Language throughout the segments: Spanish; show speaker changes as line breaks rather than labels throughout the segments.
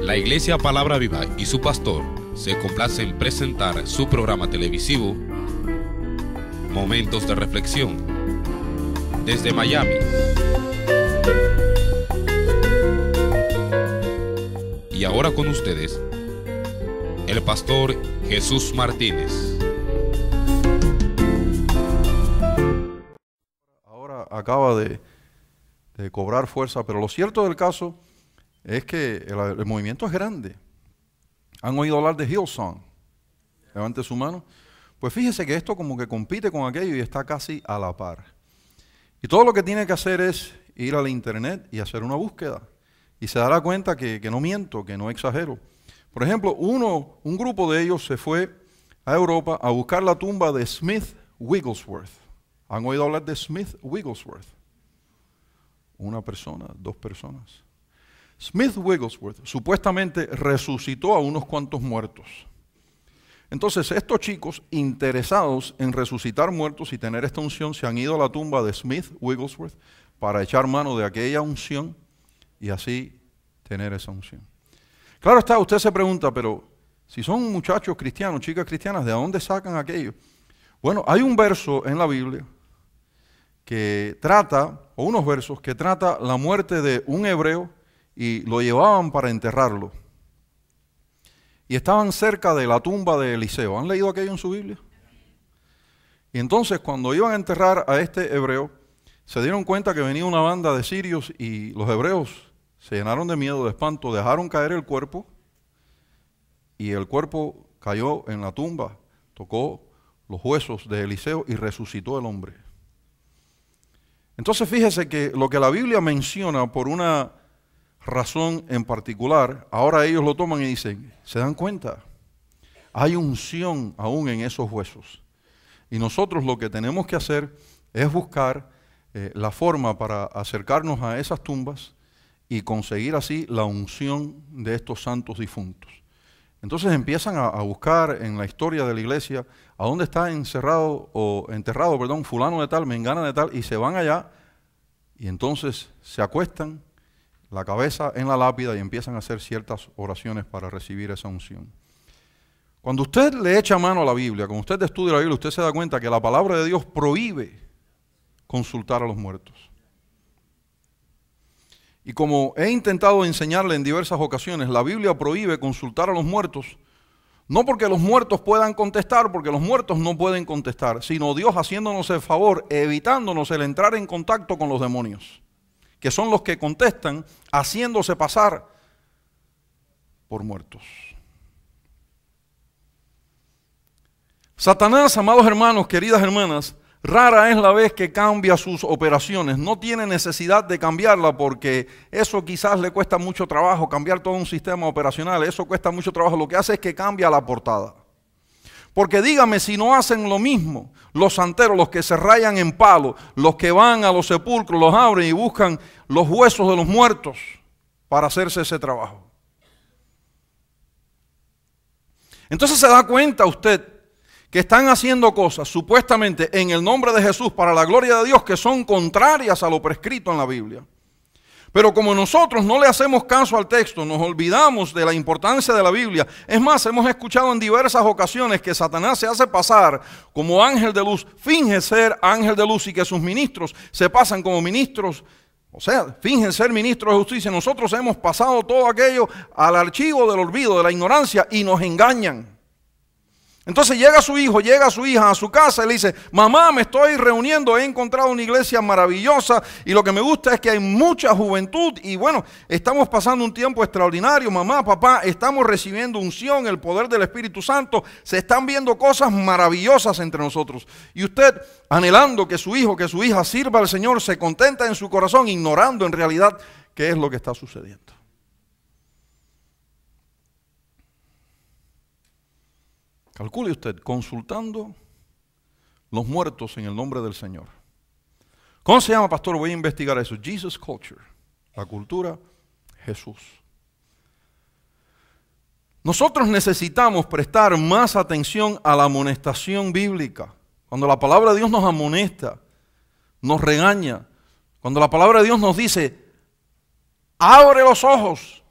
La Iglesia Palabra Viva y su pastor se complace en presentar su programa televisivo Momentos de Reflexión desde Miami. Y ahora con ustedes, el pastor Jesús Martínez.
Ahora acaba de cobrar fuerza, pero lo cierto del caso es que el movimiento es grande. ¿Han oído hablar de Hillsong? Levante su mano. Pues fíjese que esto como que compite con aquello y está casi a la par. Y todo lo que tiene que hacer es ir a la internet y hacer una búsqueda. Y se dará cuenta que no miento, que no exagero. Por ejemplo, un grupo de ellos se fue a Europa a buscar la tumba de Smith Wigglesworth. ¿Han oído hablar de Smith Wigglesworth? Una persona, dos personas. Smith Wigglesworth supuestamente resucitó a unos cuantos muertos. Entonces estos chicos interesados en resucitar muertos y tener esta unción se han ido a la tumba de Smith Wigglesworth para echar mano de aquella unción y así tener esa unción. Claro está, usted se pregunta, pero si son muchachos cristianos, chicas cristianas, ¿de dónde sacan aquello? Bueno, hay un verso en la Biblia que trata, o unos versos que trata la muerte de un hebreo y lo llevaban para enterrarlo. Y estaban cerca de la tumba de Eliseo. ¿Han leído aquello en su Biblia? Y entonces cuando iban a enterrar a este hebreo, se dieron cuenta que venía una banda de sirios y los hebreos se llenaron de miedo, de espanto, dejaron caer el cuerpo y el cuerpo cayó en la tumba, tocó los huesos de Eliseo y resucitó el hombre. Entonces fíjese que lo que la Biblia menciona por una razón en particular, ahora ellos lo toman y dicen, ¿se dan cuenta? Hay unción aún en esos huesos. Y nosotros lo que tenemos que hacer es buscar la forma para acercarnos a esas tumbas y conseguir así la unción de estos santos difuntos. Entonces empiezan a buscar en la historia de la iglesia a dónde está enterrado, fulano de tal, mengana de tal, y se van allá y entonces se acuestan la cabeza en la lápida y empiezan a hacer ciertas oraciones para recibir esa unción. Cuando usted le echa mano a la Biblia, cuando usted estudia la Biblia, usted se da cuenta que la palabra de Dios prohíbe consultar a los muertos. Y como he intentado enseñarle en diversas ocasiones, la Biblia prohíbe consultar a los muertos, no porque los muertos puedan contestar, porque los muertos no pueden contestar, sino Dios haciéndonos el favor, evitándonos el entrar en contacto con los demonios, que son los que contestan haciéndose pasar por muertos. Satanás, amados hermanos, queridas hermanas, rara es la vez que cambia sus operaciones. No tiene necesidad de cambiarla porque eso quizás le cuesta mucho trabajo, cambiar todo un sistema operacional, eso cuesta mucho trabajo. Lo que hace es que cambia la portada. Porque dígame si no hacen lo mismo los santeros, los que se rayan en palo, los que van a los sepulcros, los abren y buscan los huesos de los muertos para hacerse ese trabajo. Entonces se da cuenta usted que están haciendo cosas supuestamente en el nombre de Jesús para la gloria de Dios que son contrarias a lo prescrito en la Biblia. Pero como nosotros no le hacemos caso al texto, nos olvidamos de la importancia de la Biblia. Es más, hemos escuchado en diversas ocasiones que Satanás se hace pasar como ángel de luz, finge ser ángel de luz y que sus ministros se pasan como ministros, o sea, fingen ser ministros de justicia. Nosotros hemos pasado todo aquello al archivo del olvido, de la ignorancia y nos engañan. Entonces llega su hijo, llega su hija a su casa y le dice, mamá, me estoy reuniendo, he encontrado una iglesia maravillosa y lo que me gusta es que hay mucha juventud y bueno, estamos pasando un tiempo extraordinario, mamá, papá, estamos recibiendo unción, el poder del Espíritu Santo, se están viendo cosas maravillosas entre nosotros. Y usted, anhelando que su hijo, que su hija sirva al Señor, se contenta en su corazón, ignorando en realidad qué es lo que está sucediendo. Calcule usted, consultando los muertos en el nombre del Señor. ¿Cómo se llama, pastor? Voy a investigar eso. Jesus Culture, la cultura Jesús. Nosotros necesitamos prestar más atención a la amonestación bíblica. Cuando la palabra de Dios nos amonesta, nos regaña, cuando la palabra de Dios nos dice, abre los ojos,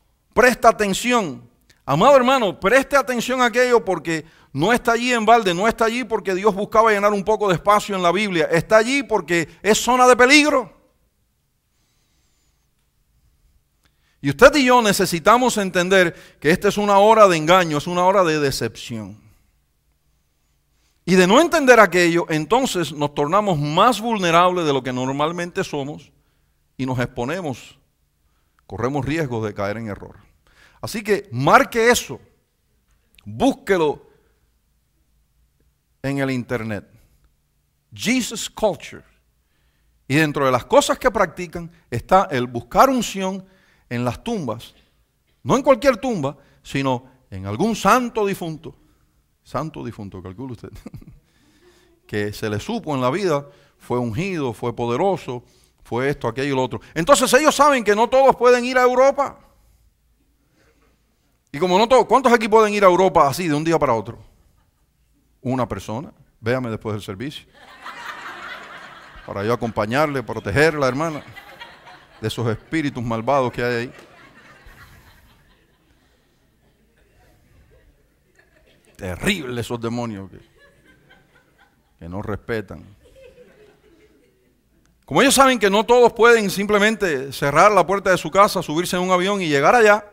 presta atención. Amado hermano, preste atención a aquello porque no está allí en balde, no está allí porque Dios buscaba llenar un poco de espacio en la Biblia. Está allí porque es zona de peligro. Y usted y yo necesitamos entender que esta es una hora de engaño, es una hora de decepción. Y de no entender aquello, entonces nos tornamos más vulnerables de lo que normalmente somos y nos exponemos, corremos riesgo de caer en error. Así que marque eso, búsquelo en el internet. Jesus Culture. Y dentro de las cosas que practican está el buscar unción en las tumbas. No en cualquier tumba, sino en algún santo difunto, calcule usted, que se le supo en la vida, fue ungido, fue poderoso, fue esto, aquello y lo otro. Entonces ellos saben que no todos pueden ir a Europa. Y como no todos, ¿cuántos aquí pueden ir a Europa así de un día para otro? Una persona. Véame después del servicio. Para yo acompañarle, protegerla, hermana, de esos espíritus malvados que hay ahí. Terribles esos demonios que no respetan. Como ellos saben que no todos pueden simplemente cerrar la puerta de su casa, subirse en un avión y llegar allá,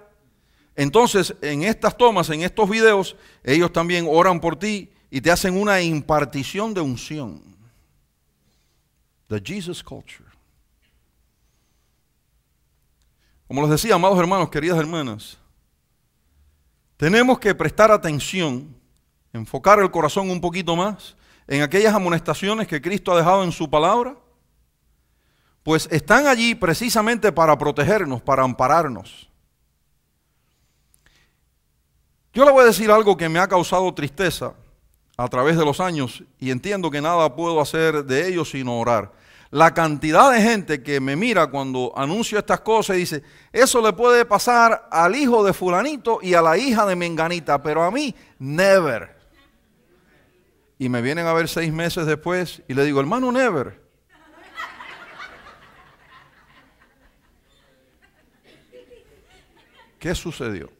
entonces en estas tomas, en estos videos, ellos también oran por ti y te hacen una impartición de unción. The Jesus Culture. Como les decía, amados hermanos, queridas hermanas, tenemos que prestar atención, enfocar el corazón un poquito más en aquellas amonestaciones que Cristo ha dejado en su palabra, pues están allí precisamente para protegernos, para ampararnos. Yo le voy a decir algo que me ha causado tristeza a través de los años y entiendo que nada puedo hacer de ello sino orar. La cantidad de gente que me mira cuando anuncio estas cosas y dice, eso le puede pasar al hijo de fulanito y a la hija de menganita, pero a mí, never. Y me vienen a ver 6 meses después y le digo, hermano, never. ¿Qué sucedió?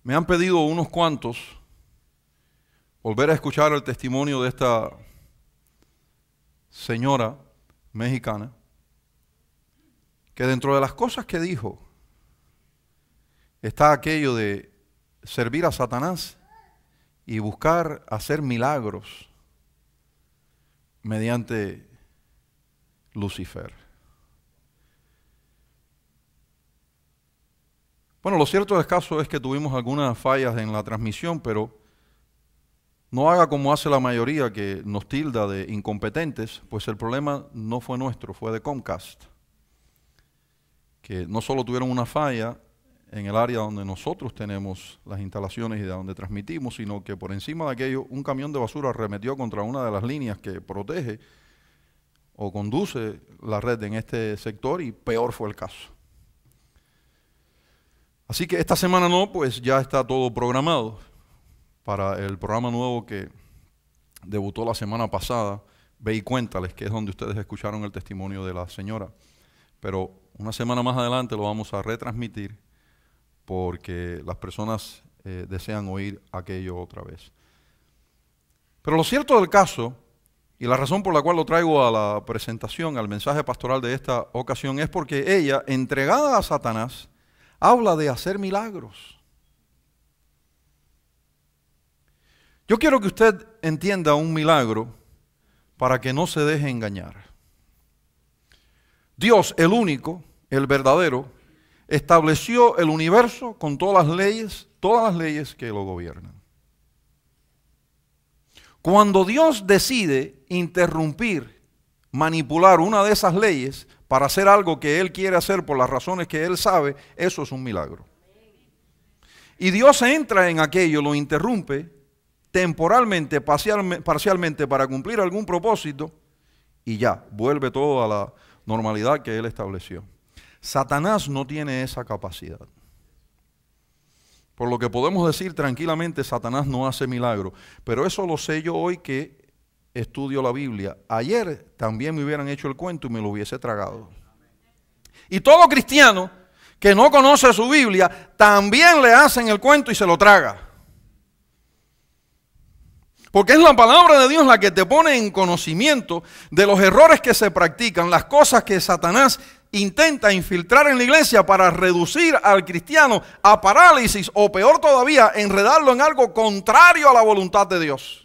Me han pedido unos cuantos volver a escuchar el testimonio de esta señora mexicana, que dentro de las cosas que dijo está aquello de servir a Satanás y buscar hacer milagros mediante Lucifer. Bueno, lo cierto del caso es que tuvimos algunas fallas en la transmisión, pero no haga como hace la mayoría que nos tilda de incompetentes, pues el problema no fue nuestro, fue de Comcast, que no solo tuvieron una falla en el área donde nosotros tenemos las instalaciones y de donde transmitimos, sino que por encima de aquello un camión de basura arremetió contra una de las líneas que protege o conduce la red en este sector y peor fue el caso. Así que esta semana no, pues ya está todo programado para el programa nuevo que debutó la semana pasada, Ve y Cuéntales, que es donde ustedes escucharon el testimonio de la señora. Pero una semana más adelante lo vamos a retransmitir porque las personas desean oír aquello otra vez. Pero lo cierto del caso, y la razón por la cual lo traigo a la presentación, al mensaje pastoral de esta ocasión, es porque ella, entregada a Satanás, habla de hacer milagros. Yo quiero que usted entienda un milagro para que no se deje engañar. Dios, el único, el verdadero, estableció el universo con todas las leyes que lo gobiernan. Cuando Dios decide interrumpir, manipular una de esas leyes para hacer algo que Él quiere hacer por las razones que Él sabe, eso es un milagro. Y Dios entra en aquello, lo interrumpe temporalmente, parcialmente para cumplir algún propósito y ya, vuelve todo a la normalidad que Él estableció. Satanás no tiene esa capacidad. Por lo que podemos decir tranquilamente, Satanás no hace milagro. Pero eso lo sé yo hoy que estudio la Biblia. Ayer también me hubieran hecho el cuento y me lo hubiese tragado. Y todo cristiano que no conoce su Biblia, también le hacen el cuento y se lo traga. Porque es la palabra de Dios la que te pone en conocimiento de los errores que se practican, las cosas que Satanás intenta infiltrar en la iglesia para reducir al cristiano a parálisis o peor todavía, enredarlo en algo contrario a la voluntad de Dios.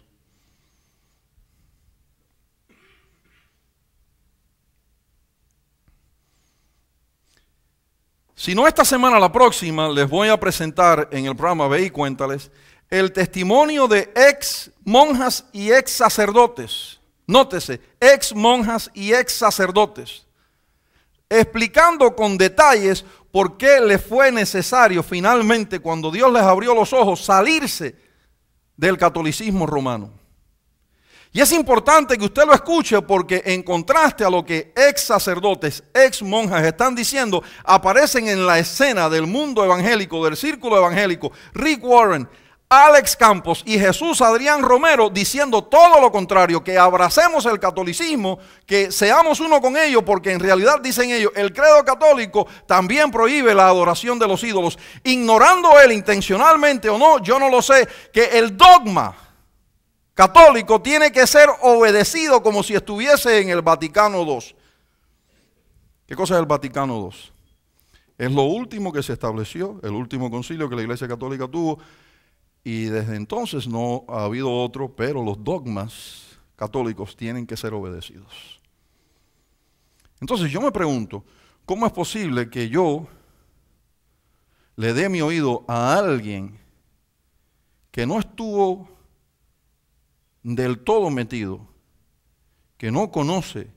Si no esta semana, la próxima, les voy a presentar en el programa Ve y Cuéntales el testimonio de ex monjas y ex sacerdotes. Nótese, ex monjas y ex sacerdotes. Explicando con detalles por qué les fue necesario finalmente, cuando Dios les abrió los ojos, salirse del catolicismo romano. Y es importante que usted lo escuche porque en contraste a lo que ex sacerdotes, ex monjas están diciendo, aparecen en la escena del mundo evangélico, del círculo evangélico, Rick Warren, Alex Campos y Jesús Adrián Romero diciendo todo lo contrario, que abracemos el catolicismo, que seamos uno con ellos, porque en realidad, dicen ellos, el credo católico también prohíbe la adoración de los ídolos, ignorando él intencionalmente o no, yo no lo sé, que el dogma católico tiene que ser obedecido como si estuviese en el Vaticano II. ¿Qué cosa es el Vaticano II? Es lo último que se estableció, el último concilio que la Iglesia Católica tuvo, y desde entonces no ha habido otro, pero los dogmas católicos tienen que ser obedecidos. Entonces yo me pregunto, ¿cómo es posible que yo le dé mi oído a alguien que no estuvo del todo metido, que no conoce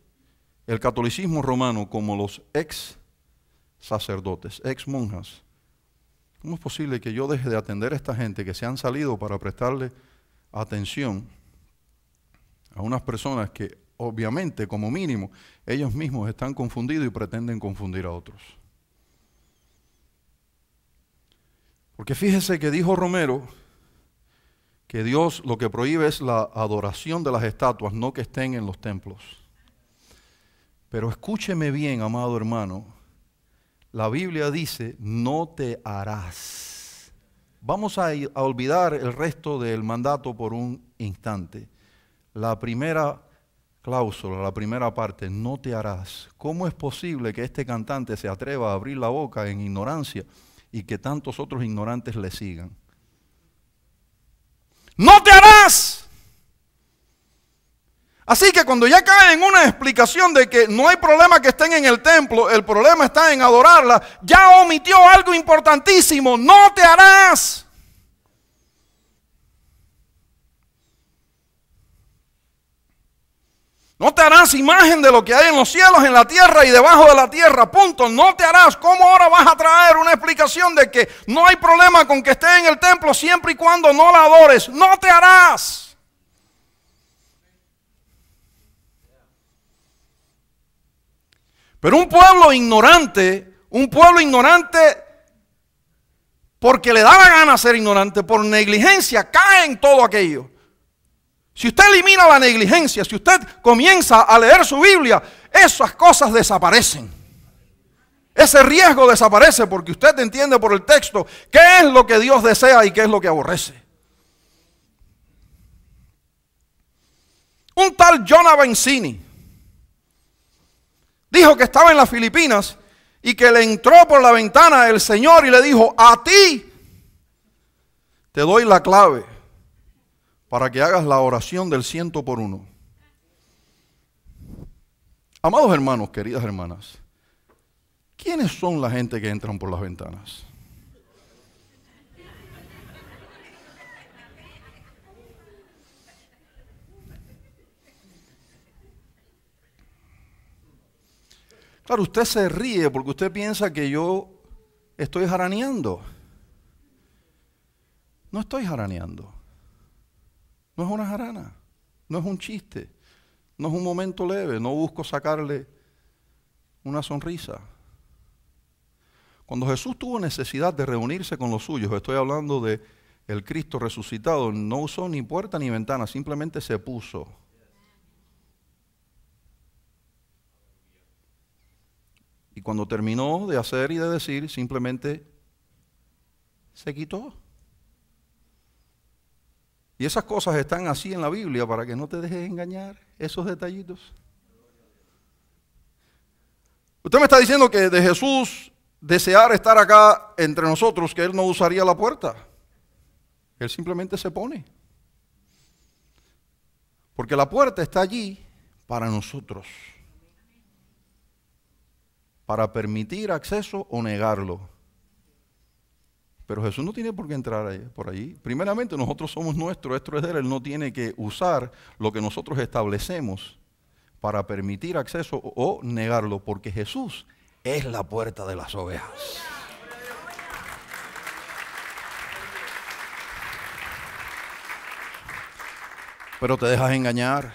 el catolicismo romano como los ex sacerdotes, ex monjas? ¿Cómo es posible que yo deje de atender a esta gente que se han salido para prestarle atención a unas personas que obviamente, como mínimo, ellos mismos están confundidos y pretenden confundir a otros? Porque fíjese que dijo Romero que Dios lo que prohíbe es la adoración de las estatuas, no que estén en los templos. Pero escúcheme bien, amado hermano, la Biblia dice, no te harás. Vamos a olvidar el resto del mandato por un instante. La primera cláusula, la primera parte, no te harás. ¿Cómo es posible que este cantante se atreva a abrir la boca en ignorancia y que tantos otros ignorantes le sigan? ¡No te harás! Así que cuando ya cae en una explicación de que no hay problema que estén en el templo, el problema está en adorarla, ya omitió algo importantísimo: no te harás. No te harás imagen de lo que hay en los cielos, en la tierra y debajo de la tierra, punto. No te harás. ¿Cómo ahora vas a traer una explicación de que no hay problema con que esté en el templo siempre y cuando no la adores? No te harás. Pero un pueblo ignorante porque le da la gana ser ignorante, por negligencia, cae en todo aquello. Si usted elimina la negligencia, si usted comienza a leer su Biblia, esas cosas desaparecen. Ese riesgo desaparece porque usted entiende por el texto qué es lo que Dios desea y qué es lo que aborrece. Un tal Jonah Benzini dijo que estaba en las Filipinas y que le entró por la ventana el Señor y le dijo: a ti te doy la clave para que hagas la oración del 100 por 1. Amados hermanos, queridas hermanas, ¿quiénes son la gente que entran por las ventanas? Claro, usted se ríe porque usted piensa que yo estoy jaraneando. No estoy jaraneando. No es una jarana, no es un chiste, no es un momento leve, no busco sacarle una sonrisa. Cuando Jesús tuvo necesidad de reunirse con los suyos, estoy hablando de el Cristo resucitado, no usó ni puerta ni ventana, simplemente se puso Y cuando terminó de hacer y de decir, simplemente se quitó. Y esas cosas están así en la Biblia para que no te dejes engañar, esos detallitos. Usted me está diciendo que de Jesús desear estar acá entre nosotros, que Él no usaría la puerta. Él simplemente se pone. Porque la puerta está allí para nosotros. Para permitir acceso o negarlo. Pero Jesús no tiene por qué entrar por allí. Primeramente, nosotros somos nuestros, esto es de Él. Él no tiene que usar lo que nosotros establecemos para permitir acceso o negarlo, porque Jesús es la puerta de las ovejas. Pero te dejas engañar.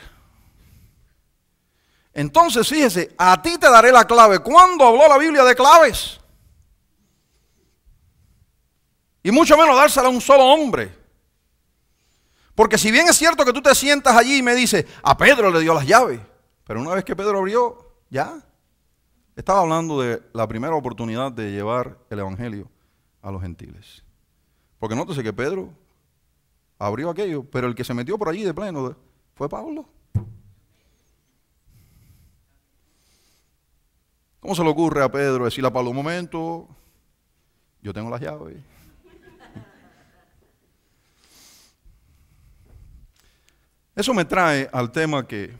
Entonces, fíjese, a ti te daré la clave. ¿Cuándo habló la Biblia de claves? Y mucho menos dársela a un solo hombre. Porque si bien es cierto que tú te sientas allí y me dices, a Pedro le dio las llaves, pero una vez que Pedro abrió, ya. Estaba hablando de la primera oportunidad de llevar el evangelio a los gentiles. Porque nótese que Pedro abrió aquello, pero el que se metió por allí de pleno fue Pablo. ¿Cómo se le ocurre a Pedro decirle a Pablo, un momento, yo tengo las llaves? Eso me trae al tema que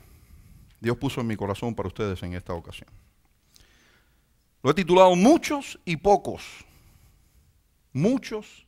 Dios puso en mi corazón para ustedes en esta ocasión. Lo he titulado Muchos y Pocos. Muchos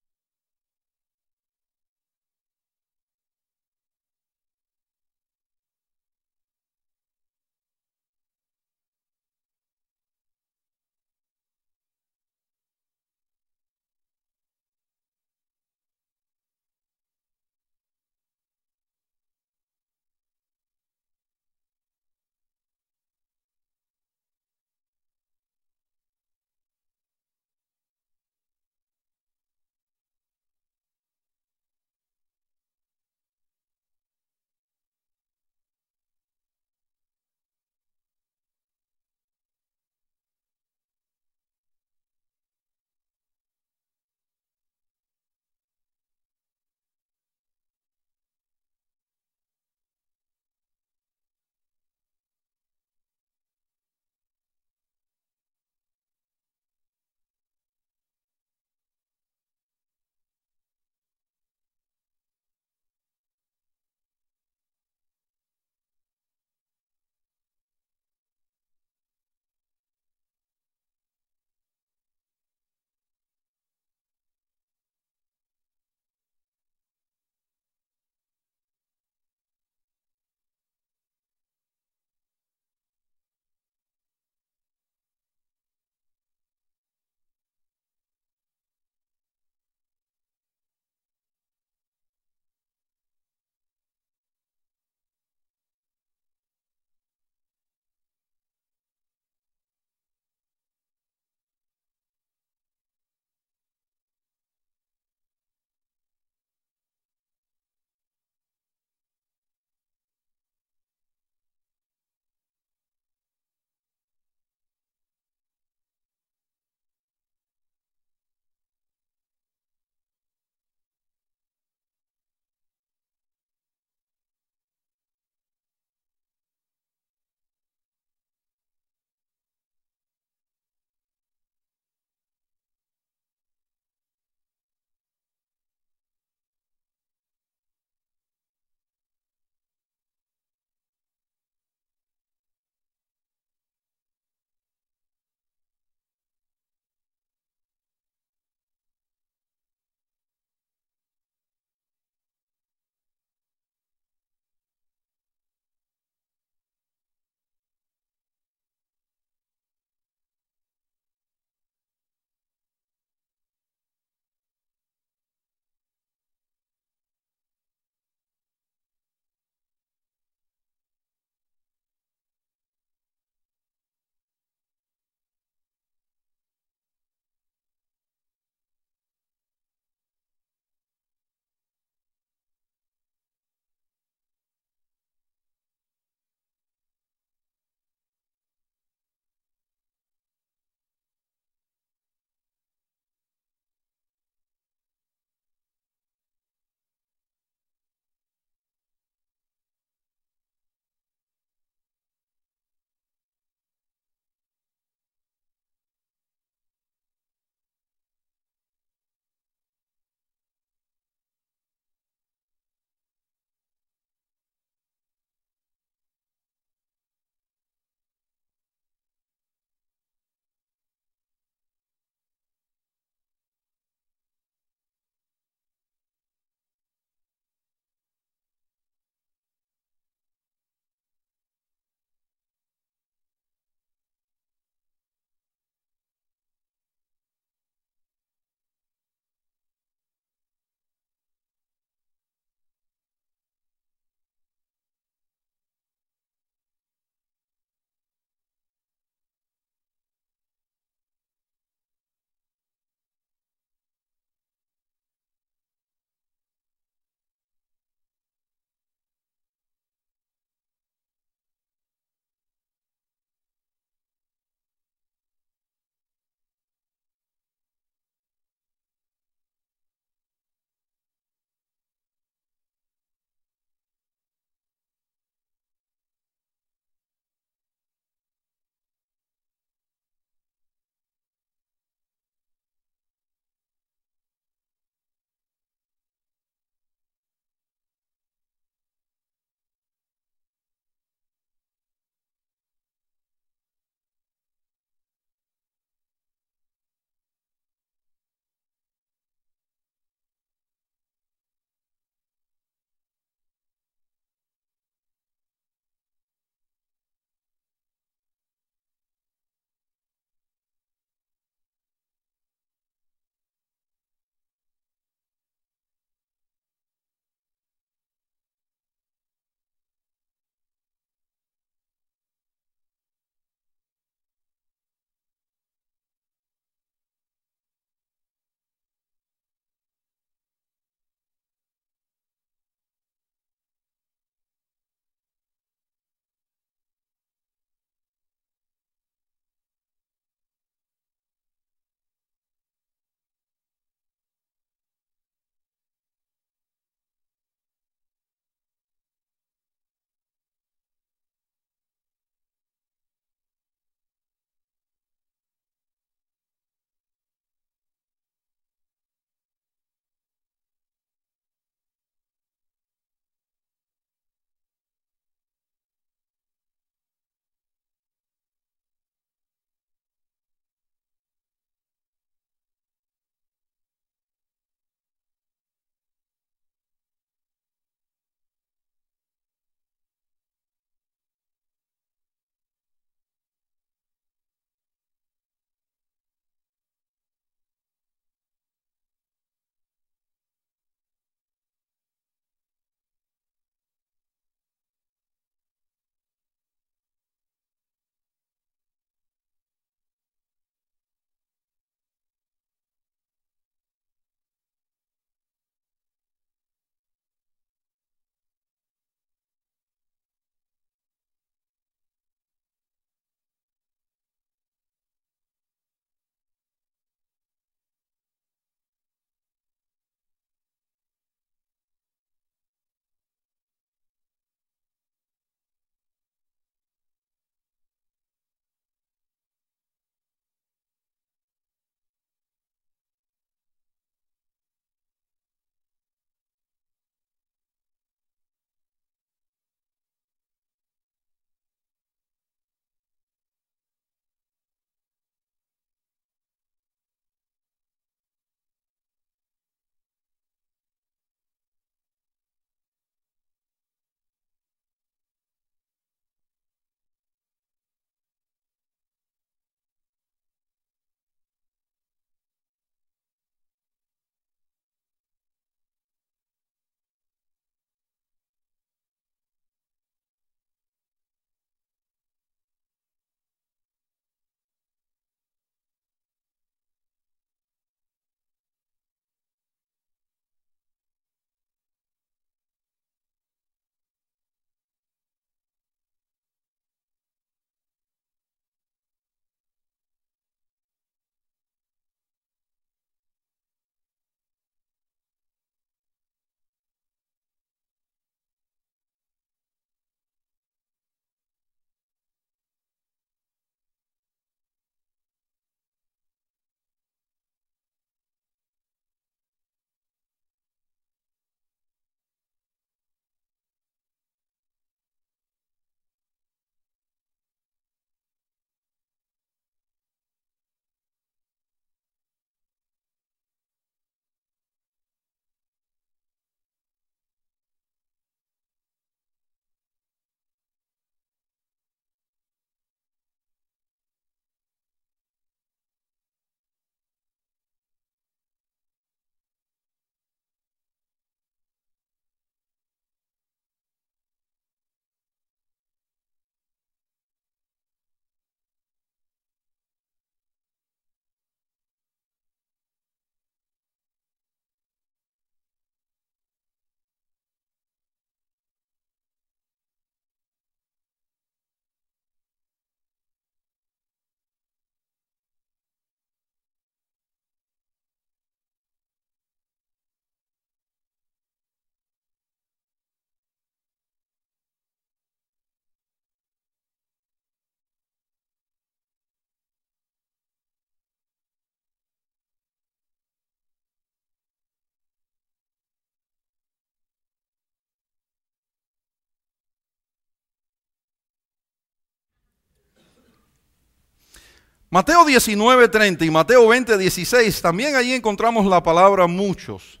Mateo 19:30 y Mateo 20:16, también allí encontramos la palabra muchos.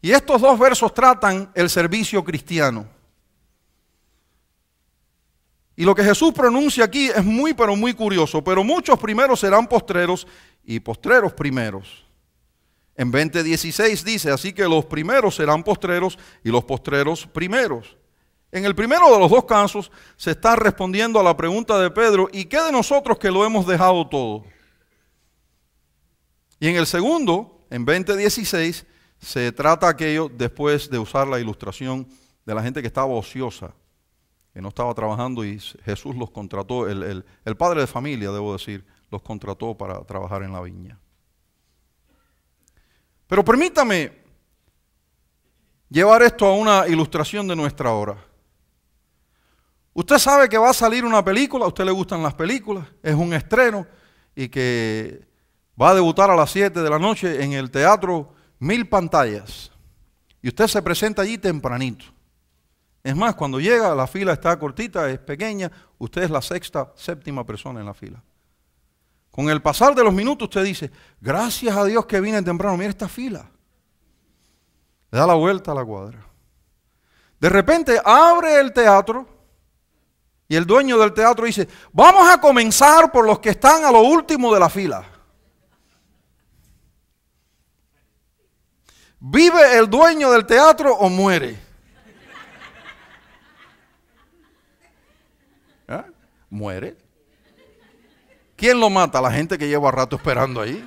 Y estos dos versos tratan el servicio cristiano. Y lo que Jesús pronuncia aquí es muy, pero muy curioso. Pero muchos primeros serán postreros y postreros primeros. En 20:16 dice, así que los primeros serán postreros y los postreros primeros. En el primero de los dos casos se está respondiendo a la pregunta de Pedro, ¿y qué de nosotros que lo hemos dejado todo? Y en el segundo, en 20:16, se trata aquello después de usar la ilustración de la gente que estaba ociosa, que no estaba trabajando y Jesús los contrató, el padre de familia, debo decir, los contrató para trabajar en la viña. Pero permítame llevar esto a una ilustración de nuestra hora. Usted sabe que va a salir una película, a usted le gustan las películas, es un estreno y que va a debutar a las 7 de la noche en el teatro 1000 Pantallas. Y usted se presenta allí tempranito. Es más, cuando llega, la fila está cortita, es pequeña, usted es la sexta, séptima persona en la fila. Con el pasar de los minutos usted dice, gracias a Dios que vine temprano, mira esta fila. Le da la vuelta a la cuadra. De repente abre el teatro y el dueño del teatro dice, vamos a comenzar por los que están a lo último de la fila. ¿Vive el dueño del teatro o muere? ¿Eh? Muere. ¿Quién lo mata? La gente que lleva rato esperando ahí.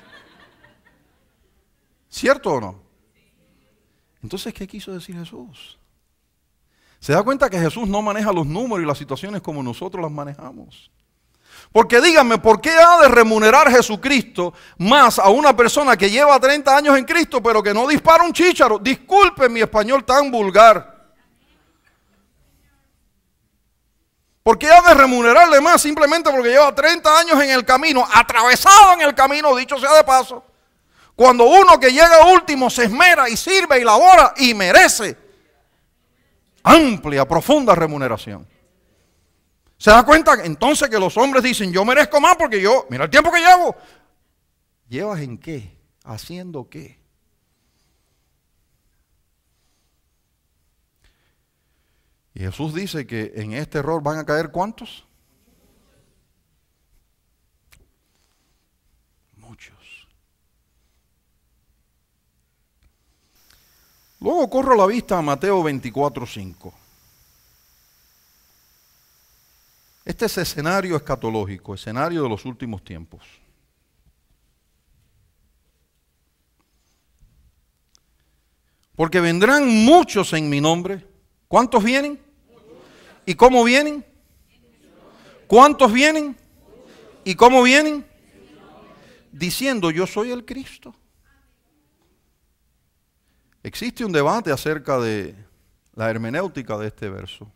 ¿Cierto o no? Entonces, ¿qué quiso decir Jesús? ¿Se da cuenta que Jesús no maneja los números y las situaciones como nosotros las manejamos? Porque díganme, ¿por qué ha de remunerar Jesucristo más a una persona que lleva 30 años en Cristo pero que no dispara un chícharo? Disculpe mi español tan vulgar. ¿Por qué ha de remunerarle más simplemente porque lleva 30 años en el camino, atravesado en el camino, dicho sea de paso? Cuando uno que llega último se esmera y sirve y labora y merece amplia, profunda remuneración. ¿Se da cuenta entonces que los hombres dicen, yo merezco más porque yo, mira el tiempo que llevo? ¿Llevas en qué? ¿Haciendo qué? Y Jesús dice que en este error van a caer ¿cuántos? Muchos. Luego corro la vista a Mateo 24:5. Este es escenario escatológico, escenario de los últimos tiempos. Porque vendrán muchos en mi nombre. ¿Cuántos vienen? ¿Y cómo vienen? ¿Cuántos vienen? ¿Y cómo vienen? Diciendo, yo soy el Cristo. Existe un debate acerca de la hermenéutica de este verso.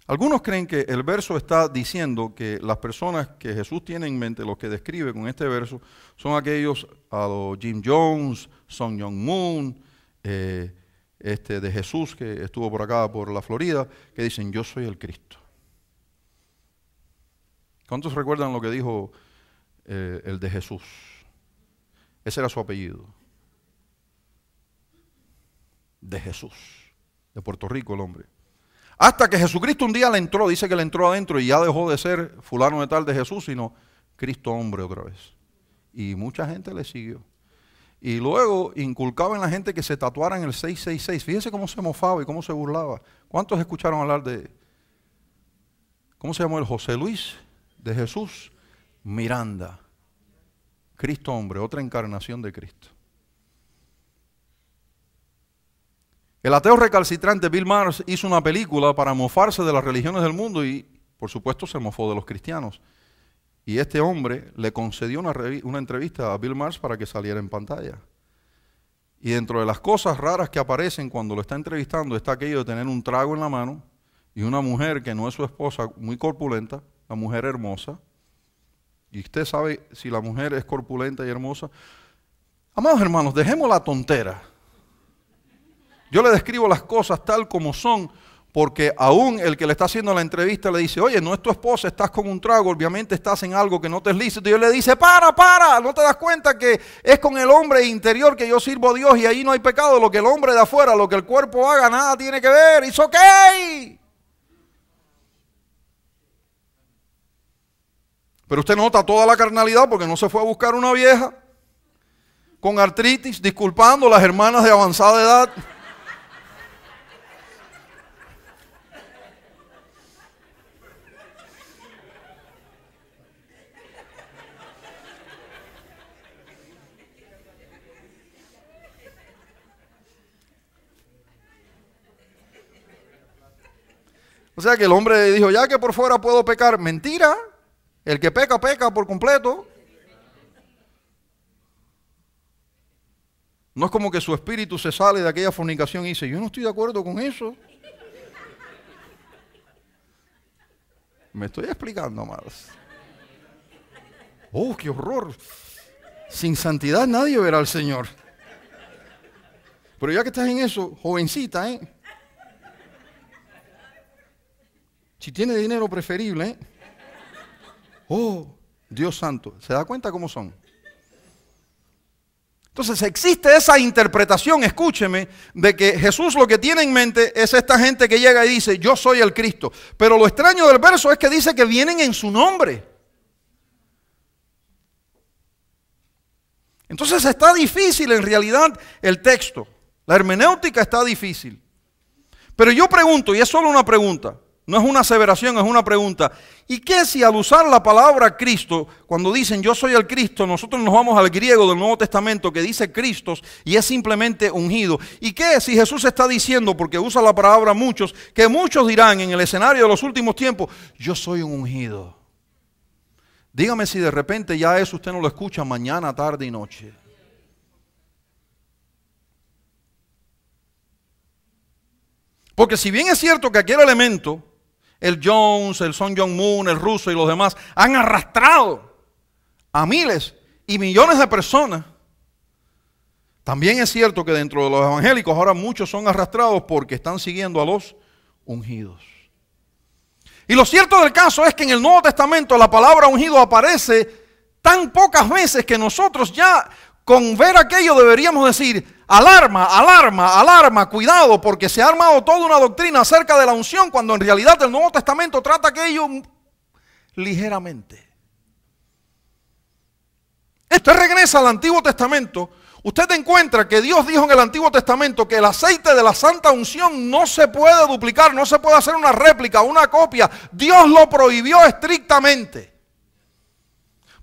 Algunos creen que el verso está diciendo que las personas que Jesús tiene en mente, los que describe con este verso, son aquellos a los Jim Jones, Sung Myung Moon, de Jesús que estuvo por acá, por la Florida, que dicen, yo soy el Cristo. ¿Cuántos recuerdan lo que dijo el de Jesús? Ese era su apellido. De Jesús, de Puerto Rico el hombre. Hasta que Jesucristo un día le entró, dice que le entró adentro y ya dejó de ser fulano de tal de Jesús, sino Cristo hombre otra vez. Y mucha gente le siguió. Y luego inculcaba en la gente que se tatuaran el 666. Fíjense cómo se mofaba y cómo se burlaba. ¿Cuántos escucharon hablar de, cómo se llamó el José Luis de Jesús? Miranda. Cristo hombre, otra encarnación de Cristo. El ateo recalcitrante Bill Maher hizo una película para mofarse de las religiones del mundo y, por supuesto, se mofó de los cristianos. Y este hombre le concedió una entrevista a Bill Maher para que saliera en pantalla. Y dentro de las cosas raras que aparecen cuando lo está entrevistando está aquello de tener un trago en la mano y una mujer que no es su esposa, muy corpulenta, la mujer hermosa. Y usted sabe si la mujer es corpulenta y hermosa. Amados hermanos, dejemos la tontera. Yo le describo las cosas tal como son, porque aún el que le está haciendo la entrevista le dice, oye, no es tu esposa, estás con un trago, obviamente estás en algo que no te es lícito. Y él le dice, para, no te das cuenta que es con el hombre interior que yo sirvo a Dios y ahí no hay pecado. Lo que el hombre de afuera, lo que el cuerpo haga, nada tiene que ver. It's okay. Pero usted nota toda la carnalidad porque no se fue a buscar una vieja con artritis, disculpando a las hermanas de avanzada edad. O sea que el hombre dijo, ya que por fuera puedo pecar. Mentira. El que peca, peca por completo. No es como que su espíritu se sale de aquella fornicación y dice, yo no estoy de acuerdo con eso. Me estoy explicando, amados. Oh, qué horror. Sin santidad nadie verá al Señor. Pero ya que estás en eso, jovencita, si tiene dinero preferible, oh, Dios santo, ¿se da cuenta cómo son? Entonces existe esa interpretación, escúcheme, de que Jesús lo que tiene en mente es esta gente que llega y dice, yo soy el Cristo. Pero lo extraño del verso es que dice que vienen en su nombre. Entonces está difícil en realidad el texto. La hermenéutica está difícil. Pero yo pregunto, y es solo una pregunta, no es una aseveración, es una pregunta. ¿Y qué si al usar la palabra Cristo, cuando dicen yo soy el Cristo, nosotros nos vamos al griego del Nuevo Testamento que dice Cristos y es simplemente ungido? ¿Y qué si Jesús está diciendo, porque usa la palabra muchos, que muchos dirán en el escenario de los últimos tiempos, yo soy un ungido? Dígame si de repente ya eso usted no lo escucha mañana, tarde y noche. Porque si bien es cierto que aquel elemento, el Jones, el Son Jong-un, el ruso y los demás, han arrastrado a miles y millones de personas, también es cierto que dentro de los evangélicos ahora muchos son arrastrados porque están siguiendo a los ungidos. Y lo cierto del caso es que en el Nuevo Testamento la palabra ungido aparece tan pocas veces que nosotros ya con ver aquello deberíamos decir, alarma, alarma, alarma, cuidado, porque se ha armado toda una doctrina acerca de la unción cuando en realidad el Nuevo Testamento trata aquello ligeramente. Usted regresa al Antiguo Testamento, usted encuentra que Dios dijo en el Antiguo Testamento que el aceite de la santa unción no se puede duplicar, no se puede hacer una réplica, una copia. Dios lo prohibió estrictamente.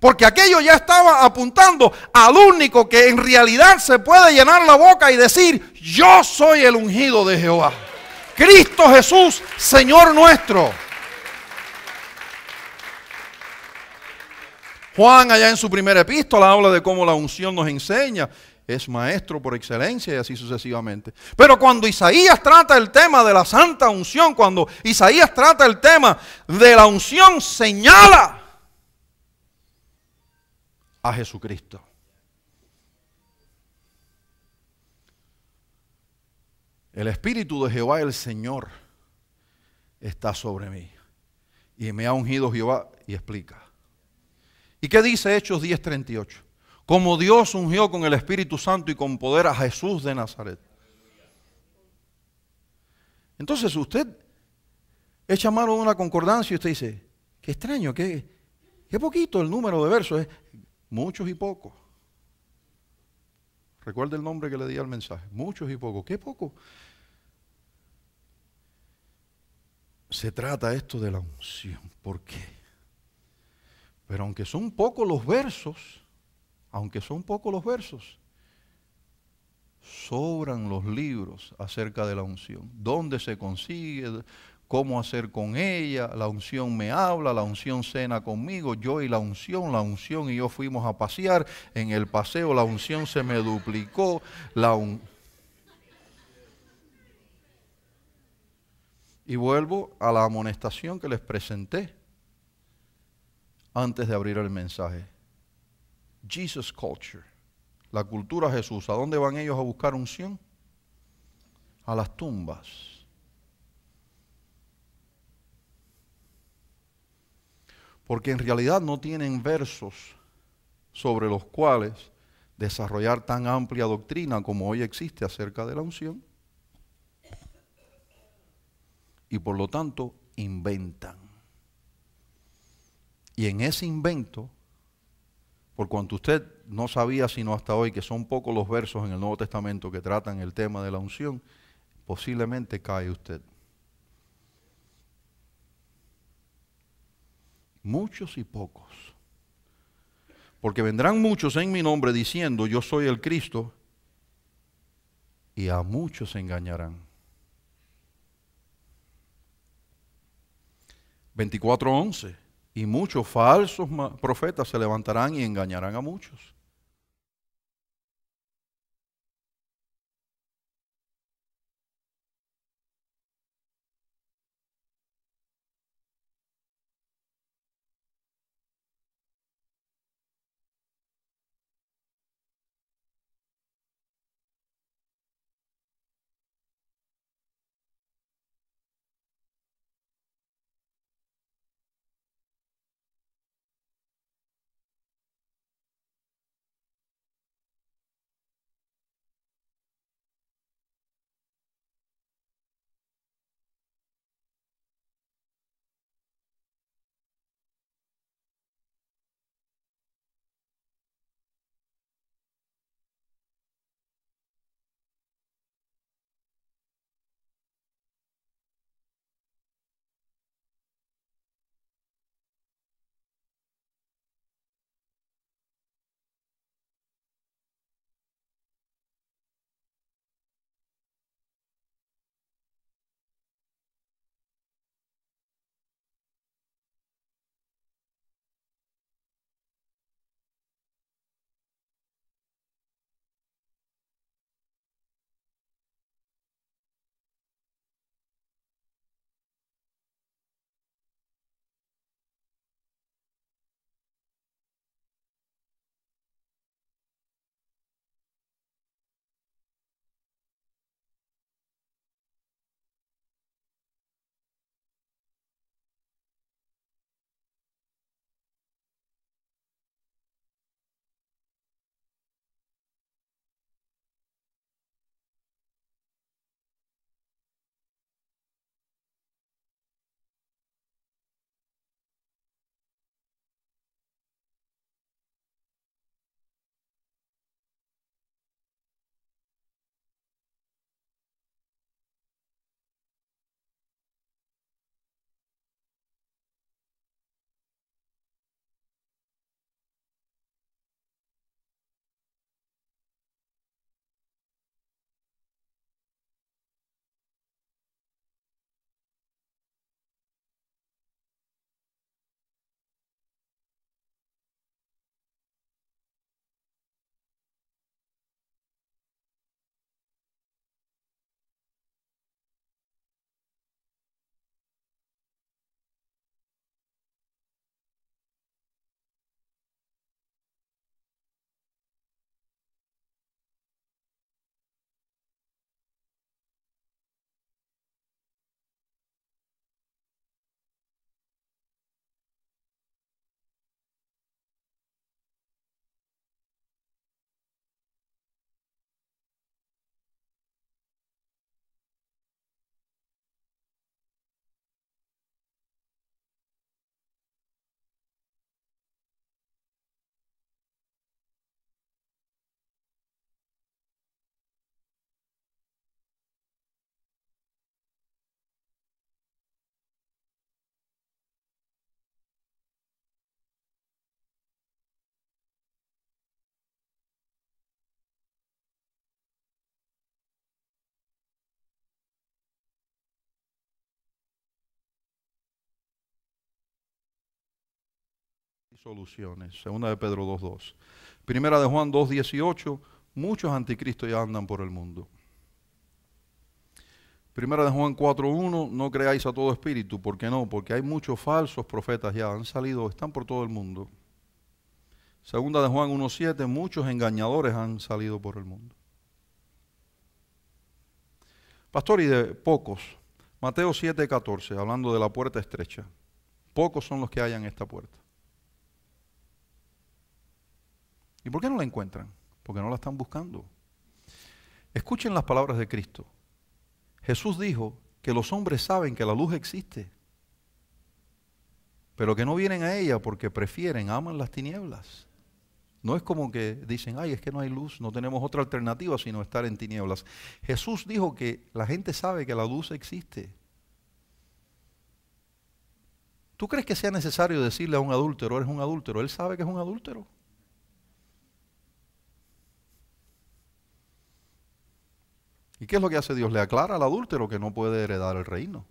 Porque aquello ya estaba apuntando al único que en realidad se puede llenar la boca y decir, yo soy el ungido de Jehová. Cristo Jesús, Señor nuestro. Juan allá en su primera epístola habla de cómo la unción nos enseña. Es maestro por excelencia y así sucesivamente. Pero cuando Isaías trata el tema de la santa unción, cuando Isaías trata el tema de la unción, señala a Jesucristo. El Espíritu de Jehová el Señor está sobre mí y me ha ungido Jehová, y explica. ¿Y qué dice Hechos 10:38? Como Dios ungió con el Espíritu Santo y con poder a Jesús de Nazaret. Entonces usted echa mano de una concordancia y usted dice, qué extraño, qué poquito el número de versos. Muchos y pocos. Recuerda el nombre que le di al mensaje. Muchos y pocos. ¿Qué poco? Se trata esto de la unción. ¿Por qué? Pero aunque son pocos los versos, sobran los libros acerca de la unción. ¿Dónde se consigue? ¿Cómo hacer con ella? La unción me habla, la unción cena conmigo, yo y la unción y yo fuimos a pasear. En el paseo la unción se me duplicó. Y vuelvo a la amonestación que les presenté antes de abrir el mensaje. Jesus culture, la cultura Jesús. ¿A dónde van ellos a buscar unción? A las tumbas. porque en realidad no tienen versos sobre los cuales desarrollar tan amplia doctrina como hoy existe acerca de la unción. Y por lo tanto inventan. Y en ese invento, por cuanto usted no sabía sino hasta hoy que son pocos los versos en el Nuevo Testamento que tratan el tema de la unción, posiblemente cae usted. Muchos y pocos. Porque vendrán muchos en mi nombre diciendo, yo soy el Cristo, y a muchos se engañarán. 24:11. Y muchos falsos profetas se levantarán y engañarán a muchos. Soluciones. Segunda de Pedro 2:2. Primera de Juan 2:18. Muchos anticristos ya andan por el mundo. Primera de Juan 4:1. No creáis a todo espíritu. ¿Por qué no? Porque hay muchos falsos profetas ya. Han salido, están por todo el mundo. Segunda de Juan 1:7. Muchos engañadores han salido por el mundo. Pastor, y de pocos. Mateo 7:14. Hablando de la puerta estrecha. Pocos son los que hallan esta puerta. ¿Y por qué no la encuentran? Porque no la están buscando. Escuchen las palabras de Cristo. Jesús dijo que los hombres saben que la luz existe, pero que no vienen a ella porque aman las tinieblas. No es como que dicen, ay, es que no hay luz, no tenemos otra alternativa sino estar en tinieblas. Jesús dijo que la gente sabe que la luz existe. ¿Tú crees que sea necesario decirle a un adúltero, eres un adúltero? Él sabe que es un adúltero. ¿Y qué es lo que hace Dios? Le aclara al adúltero que no puede heredar el reino.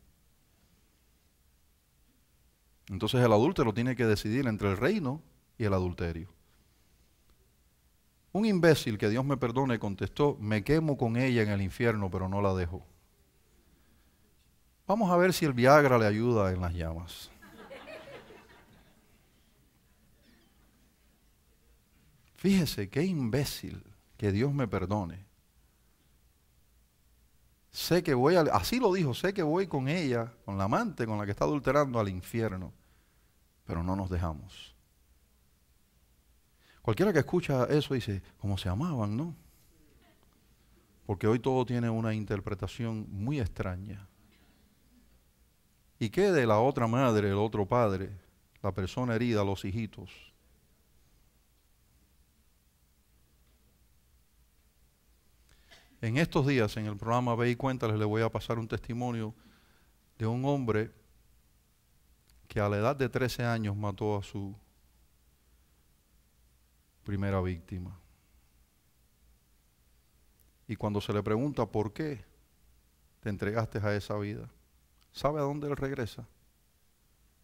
Entonces el adúltero tiene que decidir entre el reino y el adulterio. Un imbécil, que Dios me perdone, contestó, me quemo con ella en el infierno, pero no la dejo. Vamos a ver si el Viagra le ayuda en las llamas. Fíjese, qué imbécil, que Dios me perdone. Sé que voy, así lo dijo, sé que voy con ella, con la amante con la que está adulterando, al infierno, pero no nos dejamos. Cualquiera que escucha eso dice, ¿cómo se amaban, no? Porque hoy todo tiene una interpretación muy extraña. ¿Y qué de la otra madre, el otro padre, la persona herida, los hijitos? En estos días, en el programa Ve y Cuéntales, le voy a pasar un testimonio de un hombre que a la edad de 13 años mató a su primera víctima. Y cuando se le pregunta por qué te entregaste a esa vida, ¿sabe a dónde él regresa?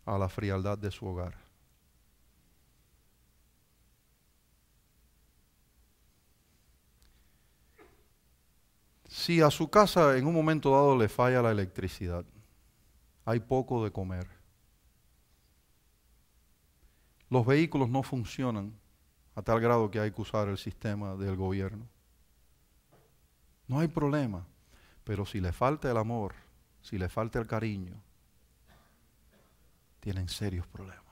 A la frialdad de su hogar. Si a su casa en un momento dado le falla la electricidad, hay poco de comer, los vehículos no funcionan a tal grado que hay que usar el sistema del gobierno, no hay problema, pero si le falta el amor, si le falta el cariño, tienen serios problemas.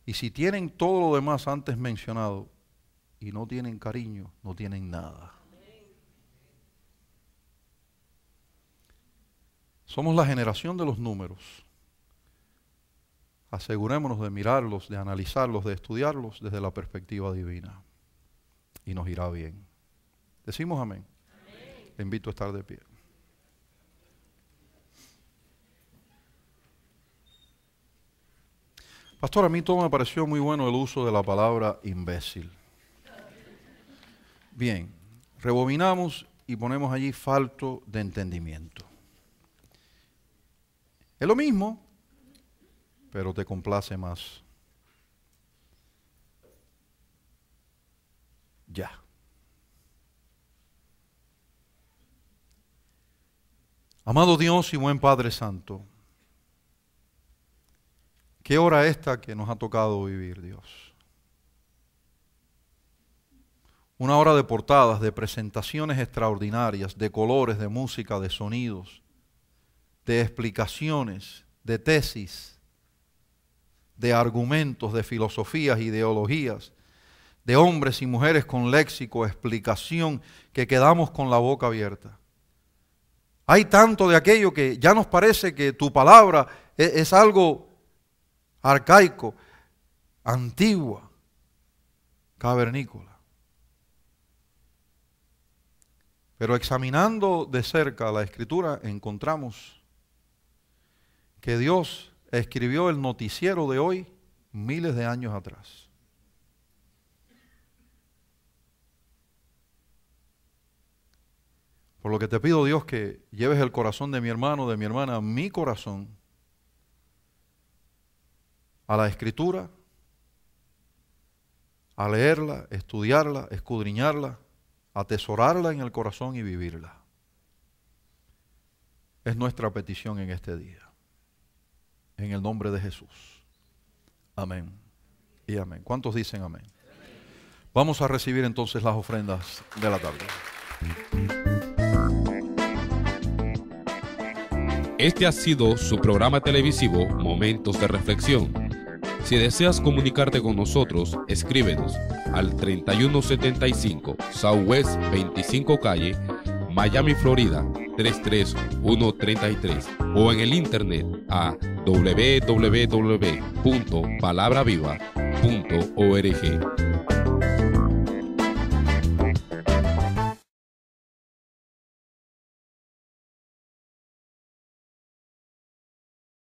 Y si tienen todo lo demás antes mencionado y no tienen cariño, no tienen nada. Somos la generación de los números. Asegurémonos de mirarlos, de analizarlos, de estudiarlos desde la perspectiva divina. Y nos irá bien. Decimos amén. Amén. Le invito a estar de pie. Pastor, a mí todo me pareció muy bueno el uso de la palabra imbécil. Bien, rebobinamos y ponemos allí falto de entendimiento. Es lo mismo, pero te complace más. Ya. Amado Dios y buen Padre Santo, qué hora esta que nos ha tocado vivir, Dios. Una hora de portadas, de presentaciones extraordinarias, de colores, de música, de sonidos, de explicaciones, de tesis, de argumentos, de filosofías, ideologías, de hombres y mujeres con léxico, explicación, que quedamos con la boca abierta. Hay tanto de aquello que ya nos parece que tu palabra es algo arcaico, antigua, cavernícola. Pero examinando de cerca la Escritura encontramos que Dios escribió el noticiero de hoy miles de años atrás. Por lo que te pido, Dios, que lleves el corazón de mi hermano, de mi hermana, mi corazón, a la Escritura, a leerla, estudiarla, escudriñarla, atesorarla en el corazón y vivirla. Es nuestra petición en este día. En el nombre de Jesús. Amén y amén. ¿Cuántos dicen amén? Amén. Vamos a recibir entonces las ofrendas de la tarde.
Este ha sido su programa televisivo Momentos de Reflexión. Si deseas comunicarte con nosotros, escríbenos al 3175 Southwest 25 Calle, Miami, Florida 33133 o en el internet a www.palabraviva.org.